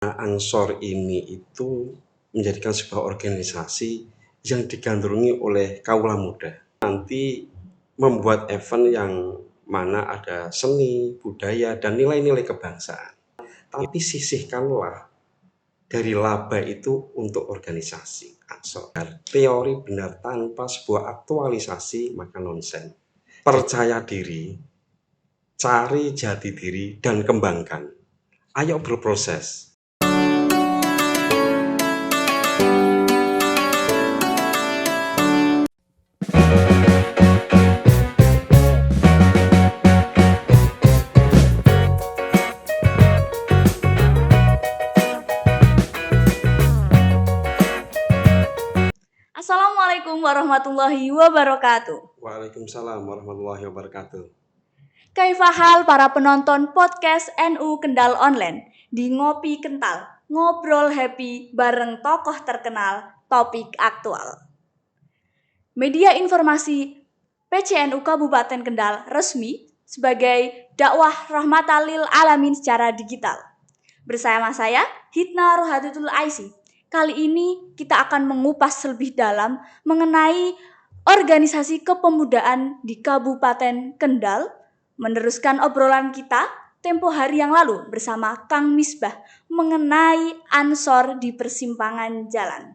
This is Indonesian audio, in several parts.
Ansor ini itu menjadikan sebuah organisasi yang digandrungi oleh kaula muda. Nanti membuat event yang mana ada seni, budaya, dan nilai-nilai kebangsaan. Tapi sisihkanlah dari laba itu untuk organisasi Ansor. Teori benar tanpa sebuah aktualisasi maka nonsen. Percaya diri, cari jati diri, dan kembangkan. Ayo berproses. Assalamualaikum warahmatullahi wabarakatuh. Waalaikumsalam warahmatullahi wabarakatuh. Kaifahal para penonton podcast NU Kendal Online di Ngopi Kental, ngobrol happy bareng tokoh terkenal, topik aktual. Media informasi PCNU Kabupaten Kendal resmi sebagai dakwah rahmatan lil alamin secara digital. Bersama saya, Hitna Rohadatul Aisy. Kali ini kita akan mengupas lebih dalam mengenai organisasi kepemudaan di Kabupaten Kendal, meneruskan obrolan kita tempo hari yang lalu bersama Kang Misbah mengenai Ansor di persimpangan jalan.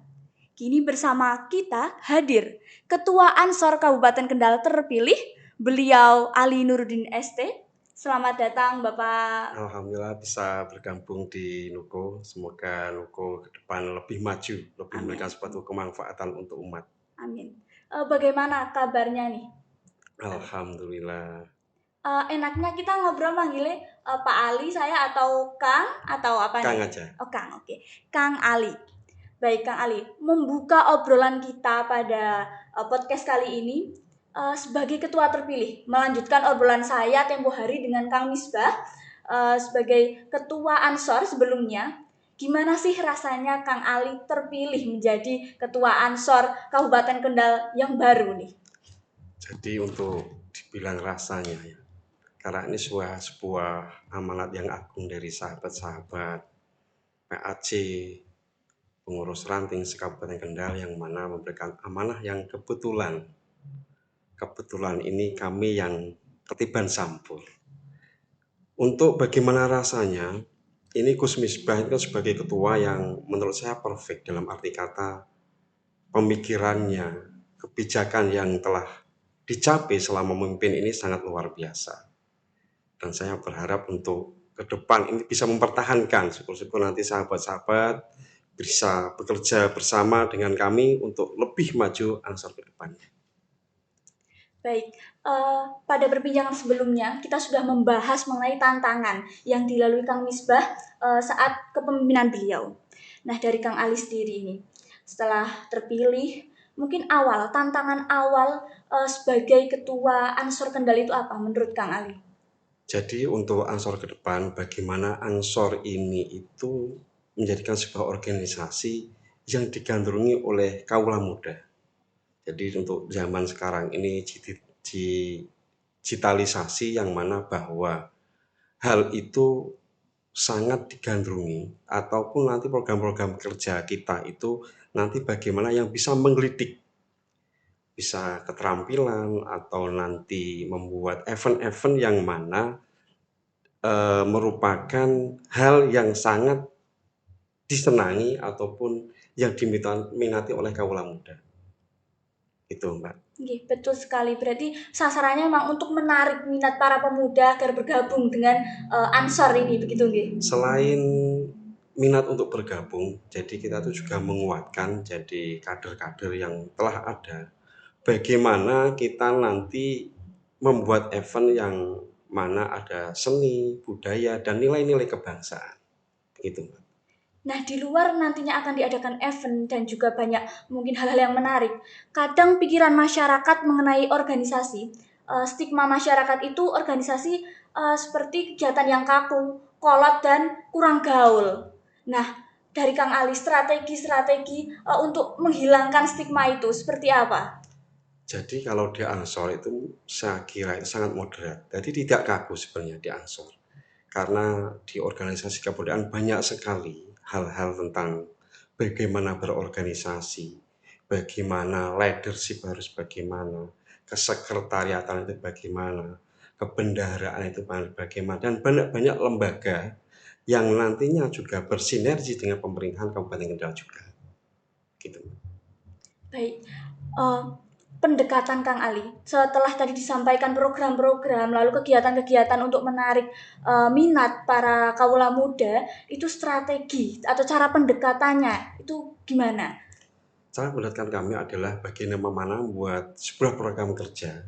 Kini bersama kita hadir Ketua Ansor Kabupaten Kendal terpilih, beliau Ali Nuruddin ST. Selamat datang Bapak. Alhamdulillah bisa bergabung di Nuko. Semoga Nuko ke depan lebih maju, lebih memberikan suatu kemanfaatan untuk umat. Amin. Bagaimana kabarnya nih? Alhamdulillah. Enaknya kita ngobrol manggilnya Pak Ali saya atau Kang atau apa nih? Kang aja. Oh Kang, oke. Kang Ali. Baik Kang Ali, membuka obrolan kita pada podcast kali ini sebagai ketua terpilih, melanjutkan obrolan saya tempo hari dengan Kang Misbah sebagai ketua Ansor sebelumnya. Gimana sih rasanya Kang Ali terpilih menjadi ketua Ansor Kabupaten Kendal yang baru nih? Jadi untuk dibilang rasanya ya, karena ini sebuah amanat yang agung dari sahabat-sahabat PAC, pengurus ranting se-Kabupaten Kendal yang mana memberikan amanah yang kebetulan ini kami yang ketiban sampul. Untuk bagaimana rasanya, ini Gus Misbah itu sebagai ketua yang menurut saya perfect dalam arti kata pemikirannya, kebijakan yang telah dicapai selama memimpin ini sangat luar biasa. Dan saya berharap untuk ke depan ini bisa mempertahankan, syukur-syukur nanti sahabat-sahabat bisa bekerja bersama dengan kami untuk lebih maju Ansor ke depannya. Baik, pada perbincangan sebelumnya kita sudah membahas mengenai tantangan yang dilalui Kang Misbah saat kepemimpinan beliau. Nah dari Kang Ali sendiri ini, setelah terpilih, mungkin tantangan awal sebagai ketua Ansor Kendal itu apa menurut Kang Ali? Jadi untuk Ansor ke depan, bagaimana Ansor ini itu menjadikan sebuah organisasi yang digandrungi oleh kaula muda. Jadi untuk zaman sekarang ini digitalisasi yang mana bahwa hal itu sangat digandrungi ataupun nanti program-program kerja kita itu nanti bagaimana yang bisa menggelitik, bisa keterampilan atau nanti membuat event-event yang mana merupakan hal yang sangat disenangi ataupun yang diminati oleh kaula muda. Itu Mbak. Betul sekali, berarti sasarannya memang untuk menarik minat para pemuda agar bergabung dengan Ansor ini, begitu nggih? Selain minat untuk bergabung, jadi kita tuh juga menguatkan jadi kader-kader yang telah ada. Bagaimana kita nanti membuat event yang mana ada seni, budaya, dan nilai-nilai kebangsaan. Begitu Mbak. Nah, di luar nantinya akan diadakan event dan juga banyak mungkin hal-hal yang menarik. Kadang pikiran masyarakat mengenai organisasi, stigma masyarakat itu organisasi seperti kegiatan yang kaku, kolot, dan kurang gaul. Nah, dari Kang Ali, strategi untuk menghilangkan stigma itu seperti apa? Jadi kalau di Ansor itu saya kira itu sangat moderat. Jadi tidak kaku sebenarnya di Ansor. Karena di organisasi kebudayaan banyak sekali hal-hal tentang bagaimana berorganisasi, bagaimana leadership harus bagaimana, kesekretariatan itu bagaimana, kebendaharaan itu bagaimana, dan banyak-banyak lembaga yang nantinya juga bersinergi dengan pemerintahan Kabupaten Kendal juga. Gitu. Baik, pendekatan Kang Ali setelah tadi disampaikan program-program lalu kegiatan-kegiatan untuk menarik minat para kaula muda, itu strategi atau cara pendekatannya itu gimana? Cara pendekatan kami adalah bagaimana membuat sebuah program kerja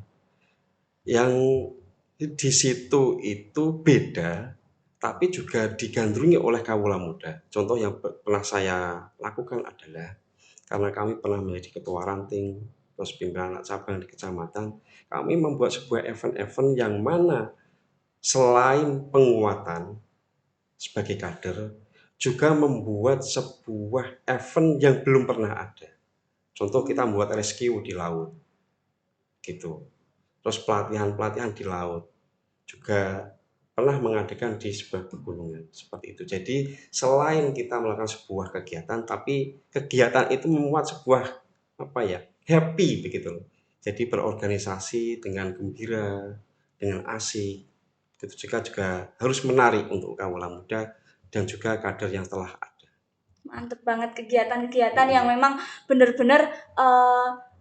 yang di situ itu beda, tapi juga digandrungi oleh kawula muda. Contoh yang pernah saya lakukan adalah karena kami pernah menjadi ketua ranting, terus pimpinan anak cabang di kecamatan, kami membuat sebuah event-event yang mana selain penguatan sebagai kader, juga membuat sebuah event yang belum pernah ada. Contoh kita membuat rescue di laut, gitu. Terus pelatihan-pelatihan di laut juga pernah mengadakan di sebuah pegunungan seperti itu. Jadi selain kita melakukan sebuah kegiatan, tapi kegiatan itu membuat sebuah happy begitu loh. Jadi berorganisasi dengan gembira, dengan asik. Itu juga harus menarik untuk kaula muda dan juga kader yang telah ada. Mantep banget kegiatan-kegiatan yang memang benar-benar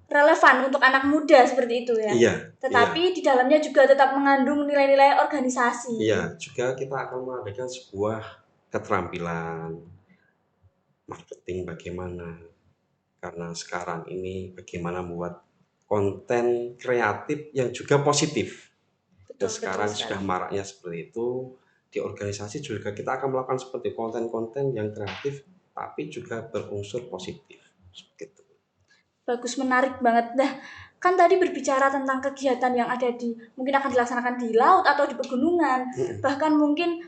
relevan untuk anak muda seperti itu ya. Iya. Tetapi di dalamnya juga tetap mengandung nilai-nilai organisasi. Iya, juga kita akan mengadakan sebuah keterampilan marketing bagaimana. Karena sekarang ini bagaimana membuat konten kreatif yang juga positif. Dan sekarang sudah maraknya seperti itu. Di organisasi juga kita akan melakukan seperti konten-konten yang kreatif tapi juga berunsur positif. Gitu. Bagus, menarik banget. Dah, kan tadi berbicara tentang kegiatan yang ada di mungkin akan dilaksanakan di laut atau di pegunungan, bahkan mungkin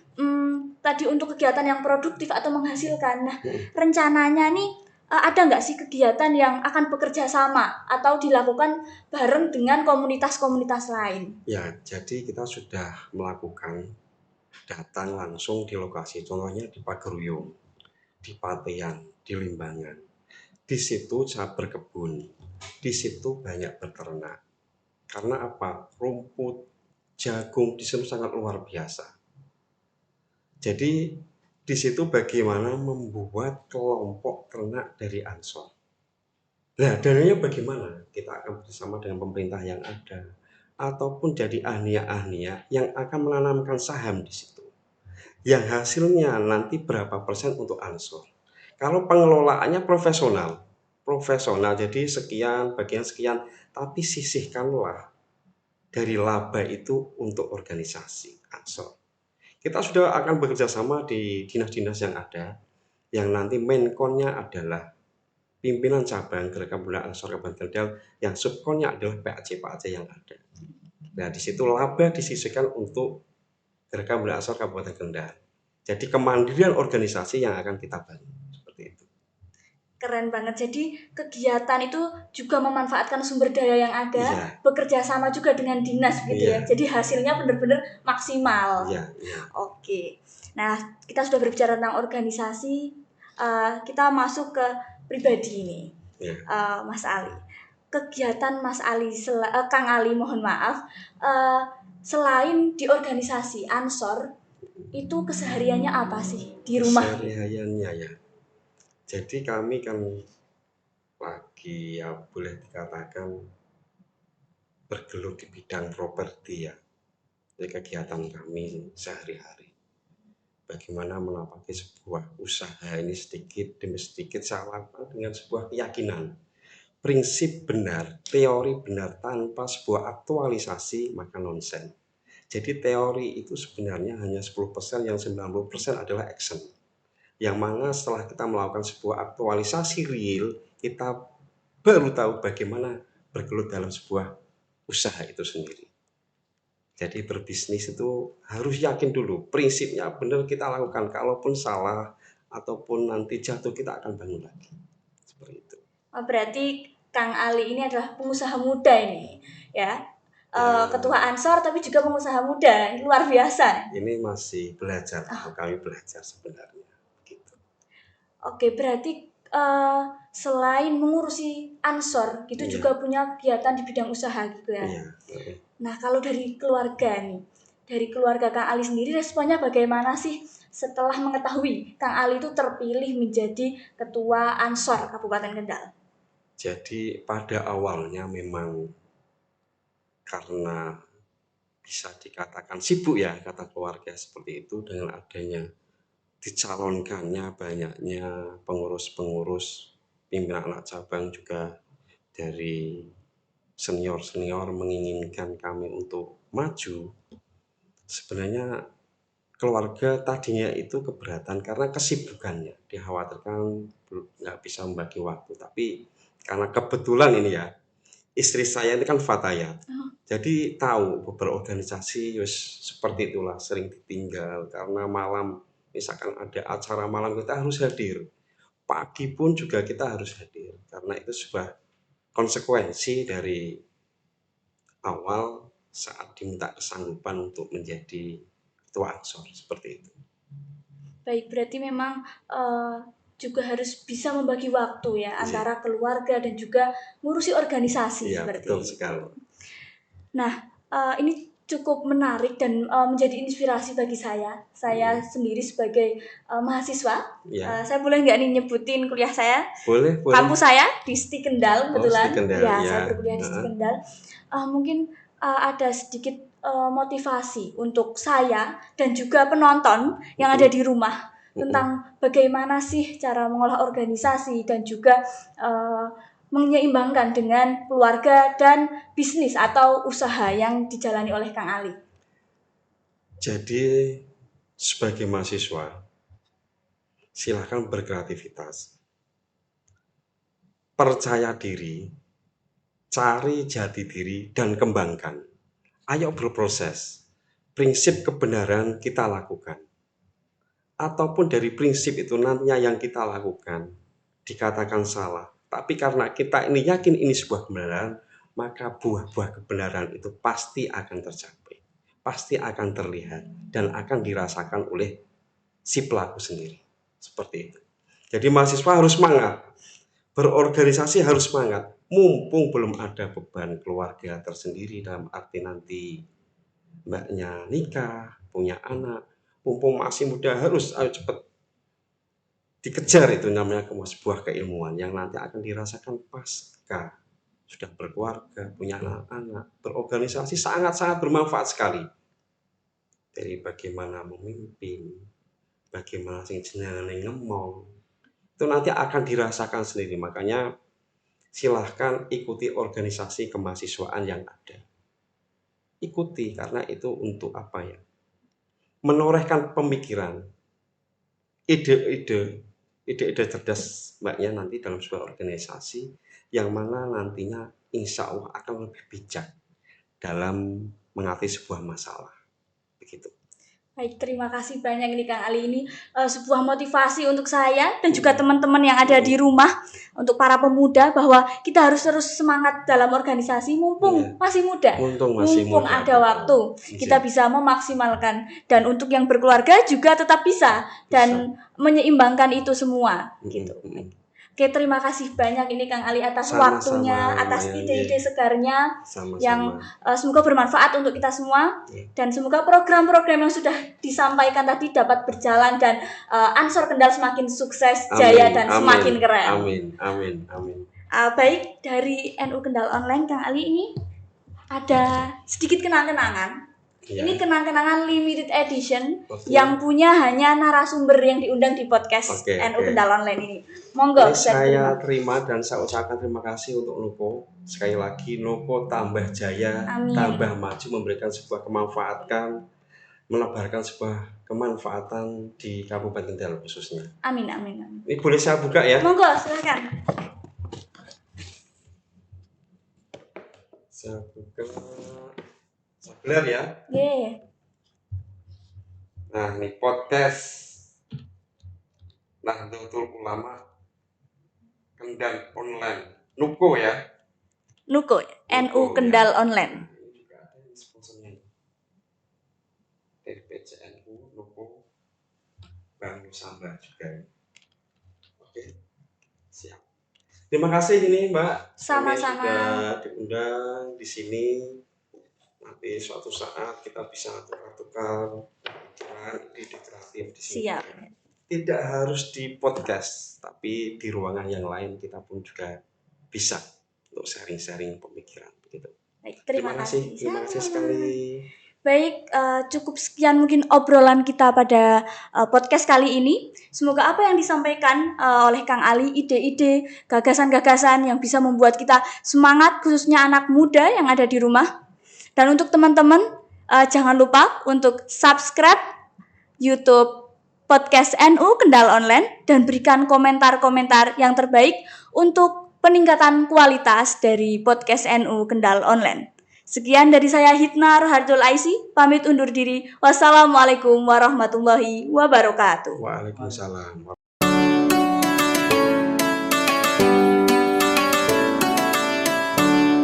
tadi untuk kegiatan yang produktif atau menghasilkan. Nah, rencananya nih ada nggak sih kegiatan yang akan bekerja sama atau dilakukan bareng dengan komunitas-komunitas lain? Ya, jadi kita sudah melakukan datang langsung di lokasi, contohnya di Pageruyung, di Patean, di Limbangan. Di situ saya berkebun, di situ banyak beternak. Karena apa? Rumput, jagung di situ sangat luar biasa. Jadi di situ bagaimana membuat kelompok ternak dari Ansor. Nah, dananya bagaimana? Kita akan bersama dengan pemerintah yang ada, ataupun jadi ahliya-ahliya yang akan menanamkan saham di situ. Yang hasilnya nanti berapa persen untuk Ansor. Kalau pengelolaannya profesional jadi sekian, bagian sekian, tapi sisihkanlah dari laba itu untuk organisasi Ansor. Kita sudah akan bekerja sama di dinas-dinas yang ada, yang nanti menkonnya adalah pimpinan cabang Gerakan Pemuda Ansor Kabupaten Kendal, yang subkonnya adalah PAC yang ada. Nah, di situ laba disisihkan untuk Gerakan Pemuda Ansor Kabupaten Kendal. Jadi kemandirian organisasi yang akan kita bangun seperti itu. Keren banget. Jadi kegiatan itu juga memanfaatkan sumber daya yang ada, bekerja sama juga dengan dinas gitu ya. Jadi hasilnya benar-benar maksimal. Oke. Nah, kita sudah berbicara tentang organisasi, kita masuk ke pribadi ini. Mas Ali. Kegiatan Mas Ali, Kang Ali mohon maaf, selain di organisasi Ansor, itu kesehariannya apa sih di rumah? Kesehariannya ya. Jadi kami kan lagi boleh dikatakan bergelut di bidang properti ya. Jadi kegiatan kami sehari-hari. Bagaimana menapaki sebuah usaha ini sedikit demi sedikit saya lakukan dengan sebuah keyakinan. Prinsip benar, teori benar tanpa sebuah aktualisasi maka nonsen. Jadi teori itu sebenarnya hanya 10%, yang 90% adalah action. Yang mana setelah kita melakukan sebuah aktualisasi real, kita baru tahu bagaimana bergelut dalam sebuah usaha itu sendiri. Jadi berbisnis itu harus yakin dulu, prinsipnya benar kita lakukan. Kalaupun salah ataupun nanti jatuh, kita akan bangun lagi. Seperti itu. Berarti Kang Ali ini adalah pengusaha muda ini, ya. Ketua Ansor tapi juga pengusaha muda, luar biasa. Ini masih belajar, kami belajar sebenarnya. Gitu. Oke, berarti selain mengurusi ansor, gitu Iya, juga punya kegiatan di bidang usaha gitu ya. iya. Nah, kalau dari keluarga nih, dari keluarga Kang Ali sendiri responnya bagaimana sih setelah mengetahui Kang Ali itu terpilih menjadi Ketua Ansor Kabupaten Kendal? Jadi pada awalnya memang karena bisa dikatakan sibuk ya kata keluarga seperti itu dengan adanya dicalonkannya banyaknya pengurus-pengurus pimpinan anak cabang juga dari senior-senior menginginkan kami untuk maju. Sebenarnya keluarga tadinya itu keberatan karena kesibukannya, dikhawatirkan nggak bisa membagi waktu. Tapi karena kebetulan ini ya, istri saya ini kan fatayat, jadi tahu beberapa organisasi seperti itulah sering ditinggal karena malam misalkan ada acara malam kita harus hadir, pagi pun juga kita harus hadir karena itu sebuah konsekuensi dari awal saat diminta kesanggupan untuk menjadi ketua ansor seperti itu. Baik, berarti memang juga harus bisa membagi waktu ya antara keluarga dan juga ngurusi organisasi Iya, seperti betul itu. sekali. Nah, ini cukup menarik dan menjadi inspirasi bagi saya. Saya sendiri sebagai mahasiswa, Ya. saya boleh nggak nih nyebutin kuliah saya? Boleh, boleh. Kampus saya di Sti Kendal kebetulan. Sti Kendal, Ya, ya. saya berkuliah di Sti Kendal. Mungkin ada sedikit motivasi untuk saya dan juga penonton yang ada di rumah tentang bagaimana sih cara mengolah organisasi dan juga menyeimbangkan dengan keluarga dan bisnis atau usaha yang dijalani oleh Kang Ali. Jadi sebagai mahasiswa silahkan berkreativitas, percaya diri, cari jati diri dan kembangkan. Ayo berproses, prinsip kebenaran kita lakukan. Ataupun dari prinsip itu nantinya yang kita lakukan dikatakan salah, tapi karena kita ini yakin ini sebuah kebenaran, maka buah-buah kebenaran itu pasti akan tercapai, pasti akan terlihat dan akan dirasakan oleh si pelaku sendiri. Seperti itu. Jadi mahasiswa harus semangat, berorganisasi harus semangat, mumpung belum ada beban keluarga tersendiri dalam arti nanti mbaknya nikah, punya anak, mumpung masih muda harus ayo cepat dikejar itu namanya sebuah keilmuan yang nanti akan dirasakan pasca sudah berkeluarga, punya anak-anak, berorganisasi sangat-sangat bermanfaat sekali. Dari bagaimana memimpin, bagaimana sing jenenge ngomong, itu nanti akan dirasakan sendiri. Makanya silahkan ikuti organisasi kemahasiswaan yang ada. Ikuti karena itu untuk apa ya? Menorehkan pemikiran, ide-ide cerdas mbaknya nanti dalam sebuah organisasi yang mana nantinya insya Allah akan lebih bijak dalam mengatasi sebuah masalah. Begitu. Baik, terima kasih banyak nih Kang Ali. Ini sebuah motivasi untuk saya dan juga teman-teman yang ada di rumah, untuk para pemuda, bahwa kita harus terus semangat dalam organisasi mumpung masih muda, mumpung ada waktu, kita bisa memaksimalkan. Dan untuk yang berkeluarga juga tetap bisa dan menyeimbangkan itu semua gitu. Oke, terima kasih banyak ini Kang Ali atas waktunya, atas ide-ide segarnya yang semoga bermanfaat untuk kita semua, dan semoga program-program yang sudah disampaikan tadi dapat berjalan dan Ansor Kendal semakin sukses, jaya dan semakin keren. Amin. Baik, dari NU Kendal Online Kang Ali ini ada sedikit kenang-kenangan. Ini kenang-kenangan limited edition yang punya hanya narasumber yang diundang di podcast NU Kendal Online ini. Monggo, saya terima dan saya ucapkan terima kasih untuk Noko. Sekali lagi Noko tambah jaya, tambah maju, memberikan sebuah kemanfaatan, menebarkan sebuah kemanfaatan di Kabupaten Kendal khususnya. Amin. Ini boleh saya buka ya? Monggo, silakan. Saya buka. Sebelah ya. Nah, ini podcast Nahdlatul Ulama Kendal Online. Nuko ya. Nuko, NU Kendal Online. Ini juga ada sponsornya. Dari PCNU, Nuko, Bang Nusamba juga. Terima kasih ini Mbak. Kami Sama-sama. sudah diundang di sini. Nanti suatu saat kita bisa tukar-tukar ide kreatif di sini. Siap. Tidak harus di podcast, tapi di ruangan yang lain kita pun juga bisa untuk sharing-sharing pemikiran begitu. Baik, terima kasih. Terima kasih Sama-sama. sekali. Baik, cukup sekian mungkin obrolan kita pada podcast kali ini. Semoga apa yang disampaikan oleh Kang Ali, ide-ide, gagasan-gagasan yang bisa membuat kita semangat, khususnya anak muda yang ada di rumah. Dan untuk teman-teman, jangan lupa untuk subscribe YouTube Podcast NU Kendal Online dan berikan komentar-komentar yang terbaik untuk peningkatan kualitas dari Podcast NU Kendal Online. Sekian dari saya Hitna Rohardul Aisi, pamit undur diri. Wassalamualaikum warahmatullahi wabarakatuh. Waalaikumsalam.